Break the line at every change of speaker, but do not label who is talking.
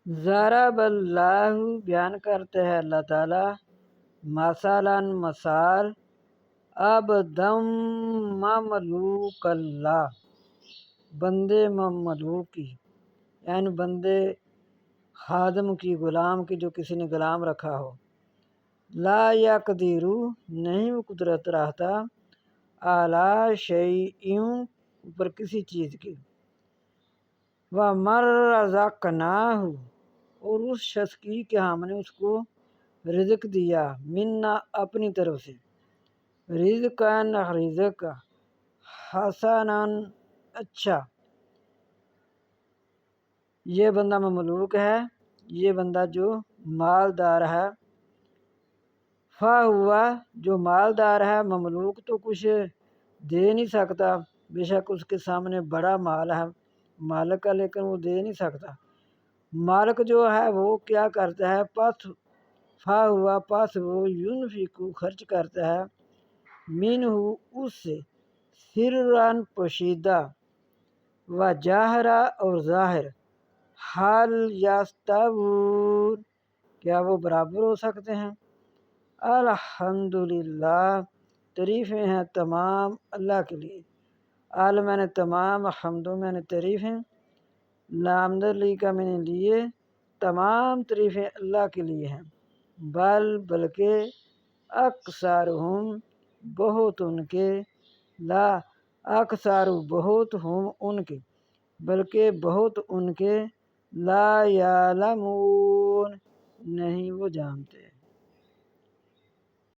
ضرب اللہ بیان کرتے ہیں اللہ تعالیٰ، مثلاً مثال، عبدم مملوک اللہ، بندے مملوک کی، یعنی بندے خادم کی، غلام کی، جو کسی نے غلام رکھا ہو، لا یقدرو نہیں وہ قدرت رہتا، اعلی شیء اوپر کسی چیز کی، وَمَن رَزَقْنَاہُ اور اس شخص کی کہ ہم نے اس کو رزق دیا، منا اپنی طرف سے، رزقاً رزق، حسناً اچھا، یہ بندہ مملوک ہے، یہ بندہ جو مالدار ہے، فَهُوَ جو مالدار ہے، مملوک تو کچھ دے نہیں سکتا، بے شک اس کے سامنے بڑا مال ہے مالک کا، لیکن وہ دے نہیں سکتا۔ مالک جو ہے وہ کیا کرتا ہے، فَهُوَ پس وہ ينفق خرچ کرتا ہے، منہ اس سے، سرًا پوشیدہ، و جاہرا اور ظاہر، حال یستوون کیا وہ برابر ہو سکتے ہیں؟ الحمدللہ تعریفیں ہیں تمام اللہ کے لیے، میں نے تمام، حمد میں نے تعریفیں، لامد لی کا میں نے لیے، تمام تعریفیں اللہ کے لیے ہیں، بلکہ اکثرہم بہت ان کے، لا اکثر بہت ہم ان کے، بلکہ بہت ان کے، لا یعلمون نہیں وہ جانتے۔